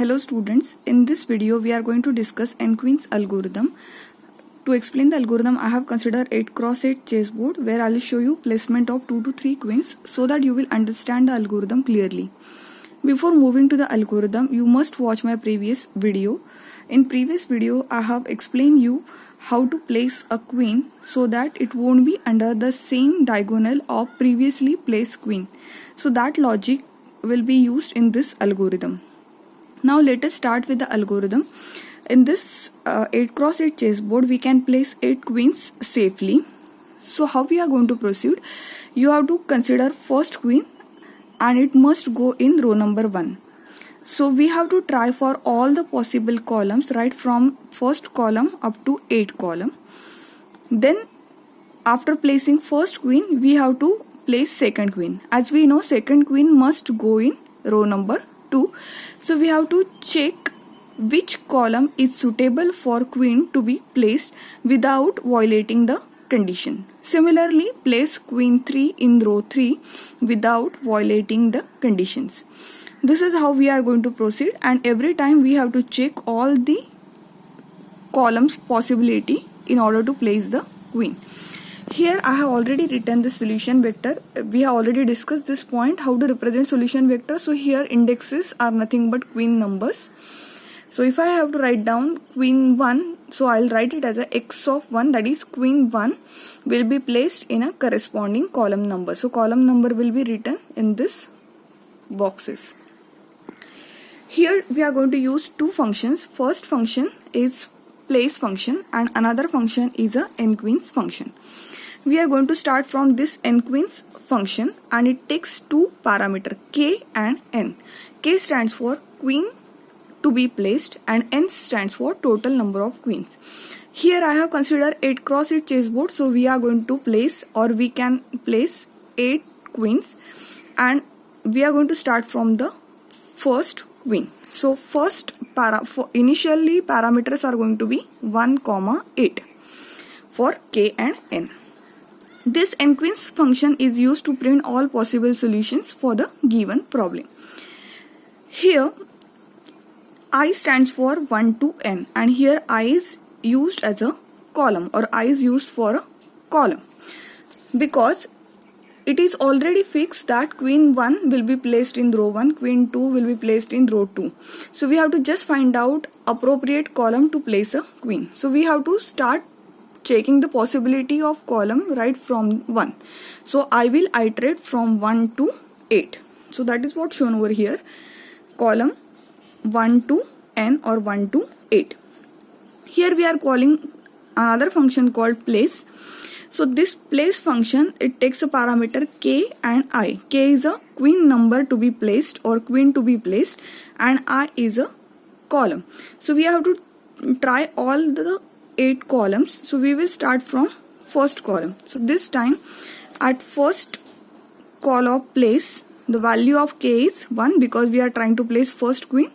Hello students, in this video we are going to discuss n-queens algorithm. To explain the algorithm, I have considered 8x8 chessboard where I will show you placement of 2 to 3 queens so that you will understand the algorithm clearly. Before moving to the algorithm, you must watch my previous video. In previous video, I have explained you how to place a queen so that it won't be under the same diagonal of previously placed queen. So that logic will be used in this algorithm. Now let us start with the algorithm. In this 8x8 chessboard, we can place 8 queens safely. So how we are going to proceed? You have to consider first queen and it must go in row number 1. So we have to try for all the possible columns, right from first column up to 8 column. Then after placing first queen, we have to place second queen. As we know, second queen must go in row number 2. So we have to check which column is suitable for queen to be placed without violating the condition. Similarly, place queen 3 in row 3 without violating the conditions. This is how we are going to proceed, and every time we have to check all the columns possibility in order to place the queen. Here I have already written the solution vector. We have already discussed this point, how to represent solution vector. So here indexes are nothing but queen numbers. So if I have to write down queen 1, so I'll write it as a x of 1, that is queen 1 will be placed in a corresponding column number. So column number will be written in this boxes. Here we are going to use two functions. First function is place function and another function is a n-queens function. We are going to start from this n-queens function and it takes two parameters k and n. K stands for queen to be placed and n stands for total number of queens. Here I have considered 8x8 chessboard, so we are going to place, or we can place 8 queens, and we are going to start from the first queen. So initially parameters are going to be 1, 8 for k and n. This n-queens function is used to print all possible solutions for the given problem. Here I stands for 1 to n, and here I is used as a column, or I is used for a column, because it is already fixed that queen 1 will be placed in row 1, queen 2 will be placed in row 2. So we have to just find out appropriate column to place a queen. So we have to start checking the possibility of column right from 1. So I will iterate from 1 to 8. So that is what shown over here. Column 1 to n or 1 to 8. Here we are calling another function called place. So this place function, it takes a parameter k and I. K is a queen number to be placed or queen to be placed, and I is a column. So we have to try all the 8 columns. So we will start from first column. So this time at first call of place, the value of k is 1 because we are trying to place first queen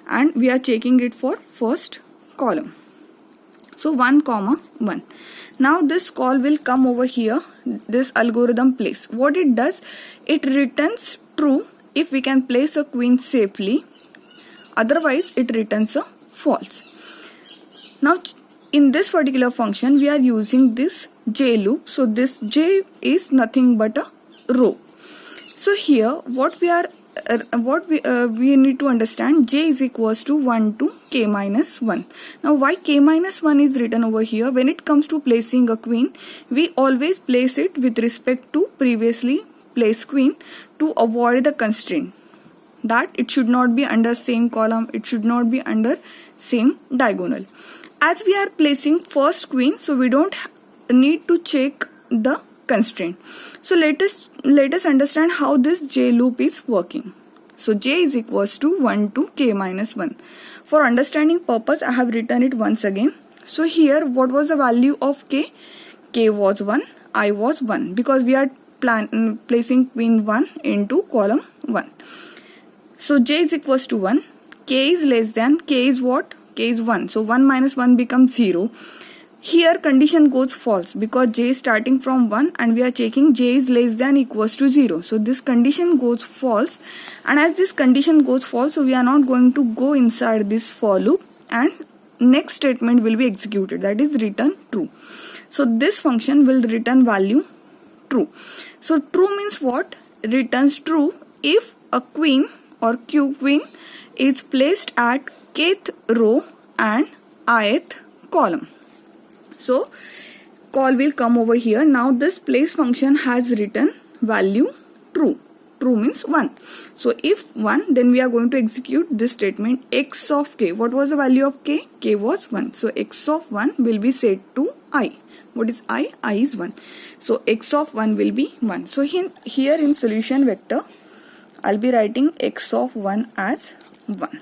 and we are checking it for first column. So 1, 1. Now this call will come over here, this algorithm place. What it does, it returns true if we can place a queen safely. Otherwise it returns a false. Now in this particular function we are using this j loop. So this j is nothing but a row. So here what we need to understand, j is equals to 1 to k minus 1. Now why k minus 1 is written over here? When it comes to placing a queen, we always place it with respect to previously placed queen to avoid the constraint that it should not be under same column, it should not be under same diagonal. As we are placing first queen, so we don't need to check the constraint. So let us understand how this j loop is working. So j is equals to 1 to k minus 1. For understanding purpose, I have written it once again. So here what was the value of k? K was 1, I was 1, because we are placing queen 1 into column 1. So j is equals to 1, k is less than, k is what? K is 1. So 1 minus 1 becomes 0. Here condition goes false because j is starting from 1 and we are checking j is less than equals to 0. So this condition goes false, and as this condition goes false, so we are not going to go inside this for loop, and next statement will be executed, that is return true. So this function will return value true. So true means what? Returns true if a queen or q queen is placed at kth row and ith column. So call will come over here. Now this place function has written value true. True means 1. So if 1, then we are going to execute this statement x of k. What was the value of k? K was 1. So x of 1 will be set to I. What is I? I is 1. So x of 1 will be 1. So here in solution vector, I'll be writing x of 1 as 1.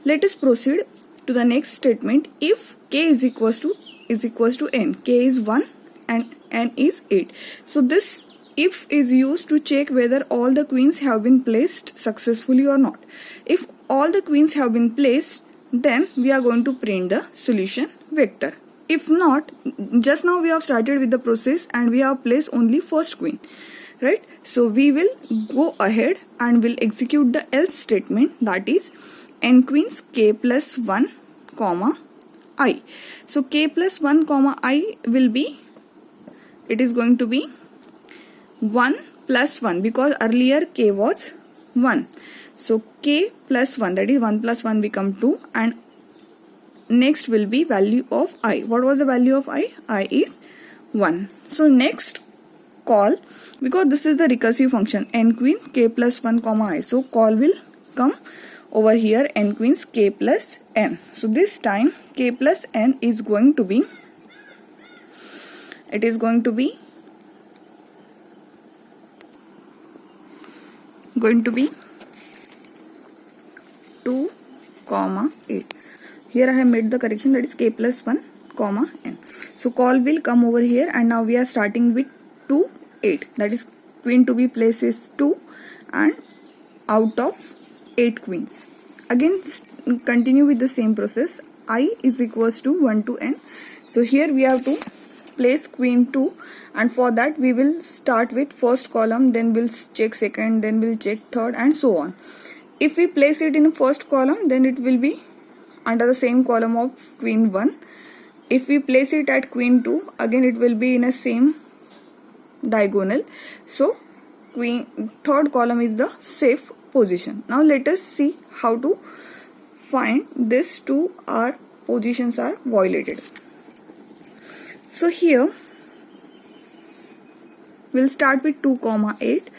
Let us proceed to the next statement. If k is equals to n, k is 1 and n is 8. So this if is used to check whether all the queens have been placed successfully or not. If all the queens have been placed, then we are going to print the solution vector. If not, just now we have started with the process and we have placed only first queen, right? So we will go ahead and will execute the else statement, that is n queens k plus 1 comma I. So k plus 1 comma I will be, it is going to be 1 plus 1 because earlier k was 1. So k plus 1, that is 1 plus 1 become 2, and next will be value of I. What was the value of I? I is 1. So next call, because this is the recursive function n queen k plus 1 comma I. So call will come over here n queens k plus n. So this time k plus n is going to be, it is going to be 2 comma 8. Here I have made the correction, that is k plus 1 comma n. So call will come over here, and now we are starting with 2 8, that is queen to be placed is 2 and out of 8 queens. Again continue with the same process. I is equals to 1 to n. So here we have to place queen 2, and for that we will start with first column, then we'll check second, then we'll check third, and so on. If we place it in first column, then it will be under the same column of queen 1. If we place it at queen 2, again it will be in a same diagonal. So third column is the safe position. Now let us see how to find these two positions are violated. So here we'll start with 2 comma 8,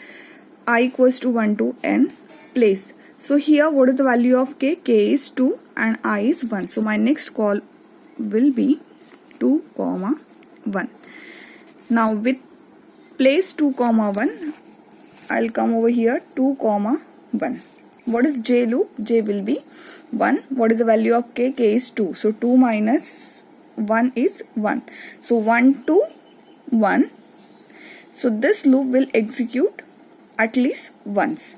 I equals to 1 to n, place. So here what is the value of k? K is 2 and I is 1. So my next call will be 2 comma 1. Now with place 2 comma 1, I'll come over here 2 comma 1. What is j loop? J will be 1. What is the value of k? K is 2. So 2 minus 1 is 1. So 1 to 1. So this loop will execute at least once.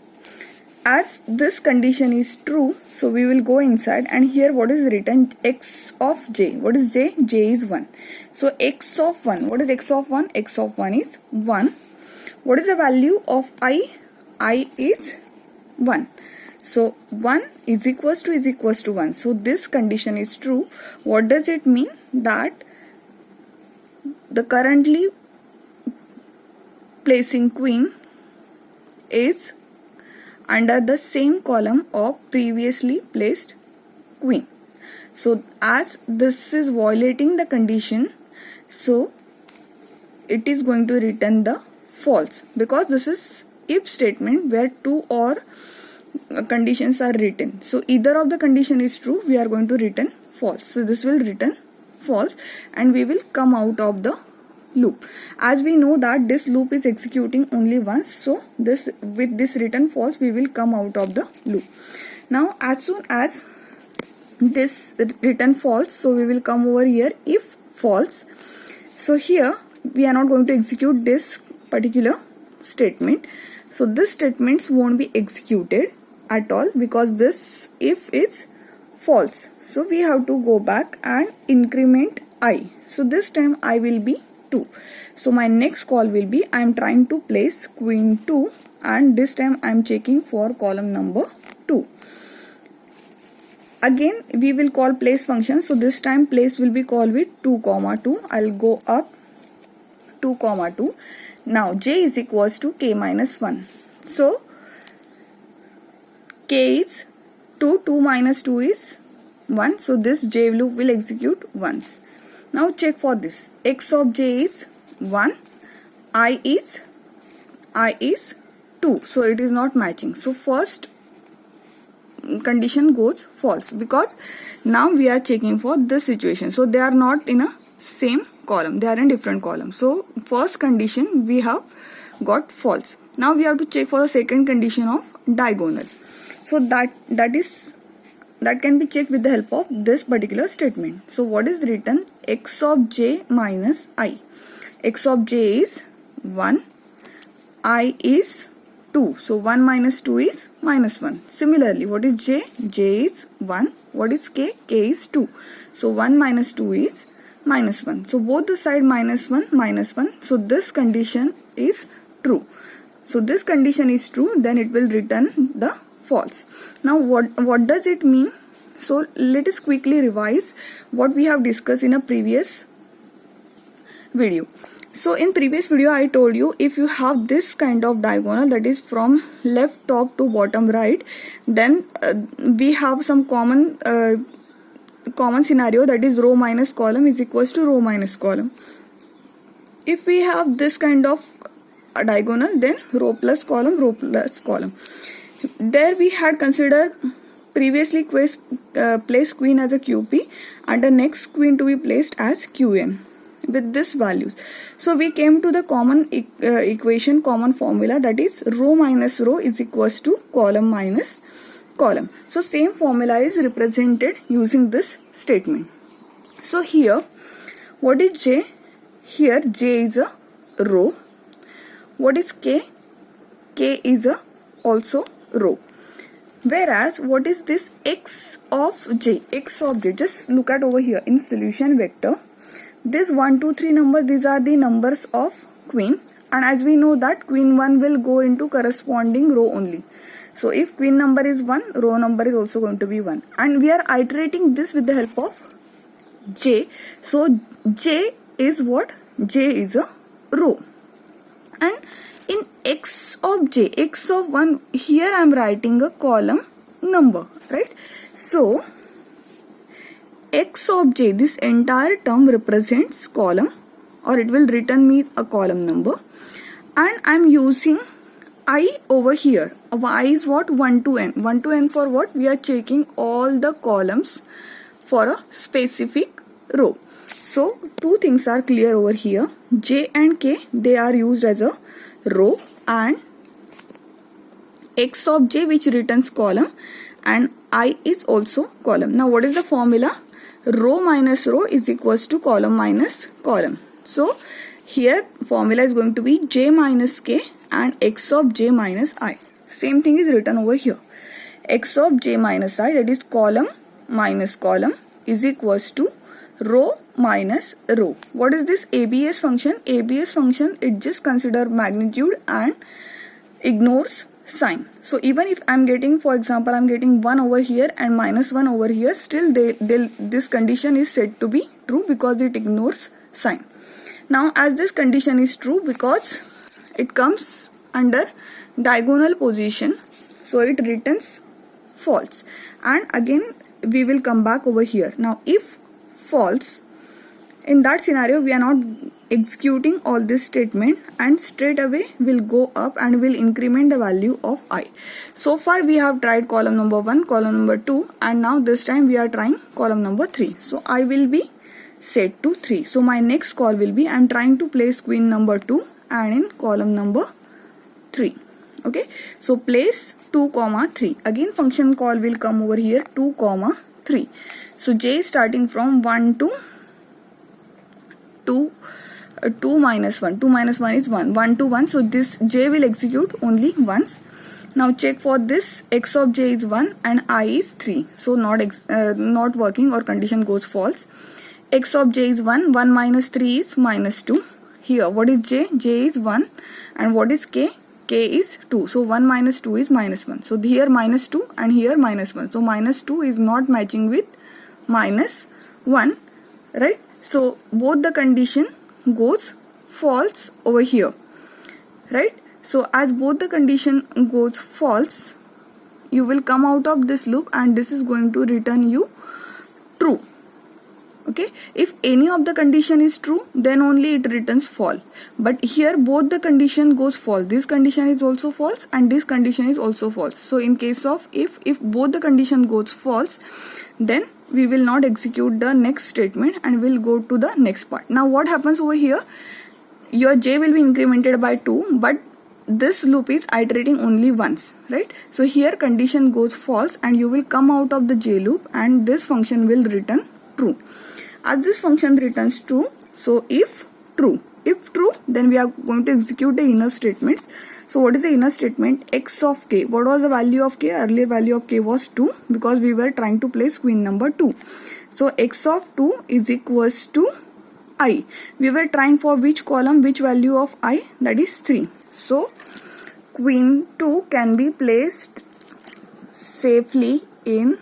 As this condition is true, so we will go inside, and here what is written? X of j. What is j? J is 1. So x of 1. What is x of 1? X of 1 is 1. What is the value of I? I is 1. So 1 is equals to 1. So this condition is true. What does it mean? That the currently placing queen is under the same column of previously placed queen. So as this is violating the condition, so it is going to return the false, because this is if statement where two or conditions are written. So either of the condition is true, we are going to return false. So this will return false and we will come out of the loop. As we know that this loop is executing only once, so this with this return false we will come out of the loop. Now as soon as this return false, so we will come over here if false. So here we are not going to execute this particular statement. So this statements won't be executed at all, because this if is false. So we have to go back and increment I. So this time I will be 2. So my next call will be, I am trying to place queen 2, and this time I am checking for column number 2. Again we will call place function. So this time place will be called with 2 comma 2. I'll go up 2 comma 2. Now j is equals to k minus 1. So k is 2, 2 minus 2 is 1. So this j loop will execute once. Now check for this. X of j is 1. I is 2. So it is not matching. So first condition goes false, because now we are checking for this situation. So they are not in a same column, they are in different columns. So first condition we have got false. Now we have to check for the second condition of diagonal. So that can be checked with the help of this particular statement. So what is written? X of j minus I. X of j is 1, I is 2. So 1 minus 2 is minus 1. Similarly, what is j? J is 1. What is k? K is 2. So 1 minus 2 is minus 1. So both the side minus 1, minus 1. So this condition is true. So this condition is true, then it will return the false. Now what does it mean? So let us quickly revise what we have discussed in a previous video. So in previous video I told you, if you have this kind of diagonal, that is from left top to bottom right, then we have some common scenario, that is row minus column is equals to row minus column. If we have this kind of a diagonal, then row plus column, row plus column. There we had considered previously place queen as a QP and the next queen to be placed as QN with this values. So we came to the common equation, common formula, that is row minus row is equals to column minus column. So same formula is represented using this statement. So here what is j? Here j is a row. What is k? K is a also row. Whereas what is this x of j? X of j, just look at over here in solution vector. This 1, 2, 3 numbers, these are the numbers of queen, and as we know that queen 1 will go into corresponding row only. So if queen number is 1, row number is also going to be 1, and we are iterating this with the help of j. So j is what? J is a row. And in x of j, x of 1, here I am writing a column number, right? So x of j, this entire term represents column, or it will return me a column number, and I am using I over here. I is what? 1 to n. 1 to n for what? We are checking all the columns for a specific row. So two things are clear over here. J and k, they are used as a row, and x of j which returns column, and I is also column. Now what is the formula? Row minus row is equals to column minus column. So here formula is going to be j minus k and x of j minus I. Same thing is written over here. X of j minus I, that is column minus column, is equals to row minus row. What is this ABS function? ABS function, it just consider magnitude and ignores sign. So even if I'm getting, for example, I'm getting 1 over here and minus 1 over here, still this condition is said to be true because it ignores sign. Now as this condition is true because it comes under diagonal position, so it returns false. And again we will come back over here. Now if false, in that scenario we are not executing all this statement, and straight away will go up and will increment the value of I. So far we have tried column number 1, column number 2, and now this time we are trying column number 3. So I will be set to 3. So my next call will be, I am trying to place queen number 2 and in column number 3. Okay, so place 2 comma 3. Again function call will come over here, 2 comma 3. So j is starting from 1 to 2 minus 1. 2 minus 1 is 1. 1 to 1. So this j will execute only once. Now check for this, x of j is 1 and I is 3. So not working, or condition goes false. X of j is 1, 1 minus 3 is minus 2. Here what is j? J is 1, and what is k? K is 2. So 1 minus 2 is minus 1. So here minus 2 and here minus 1. So minus 2 is not matching with minus 1, right? So both the condition goes false over here, right? So as both the condition goes false, you will come out of this loop and this is going to return you true. Okay, if any of the condition is true, then only it returns false. But here both the condition goes false. This condition is also false and this condition is also false. So in case of if both the condition goes false, then we will not execute the next statement and we'll go to the next part. Now what happens over here? Your j will be incremented by 2, but this loop is iterating only once, right? So here condition goes false and you will come out of the j loop and this function will return true. As this function returns true, so if true, then we are going to execute the inner statements. So what is the inner statement? X of k. What was the value of k? Earlier value of k was 2 because we were trying to place queen number 2. So x of 2 is equals to I. We were trying for which column, which value of I? That is 3. So queen 2 can be placed safely in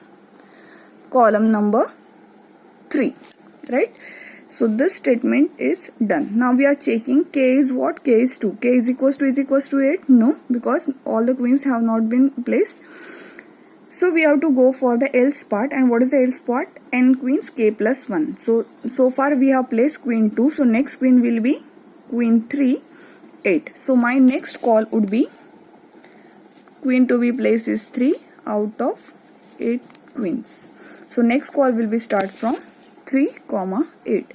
column number 3, right? So this statement is done. Now we are checking k is what? K is 2. K is equals to 8? No, because all the queens have not been placed. So we have to go for the else part. And what is the else part? N queens k plus 1. So far we have placed queen 2. So next queen will be queen 3, 8. So my next call would be queen to be placed is 3 out of 8 queens. So next call will be start from 3, 8.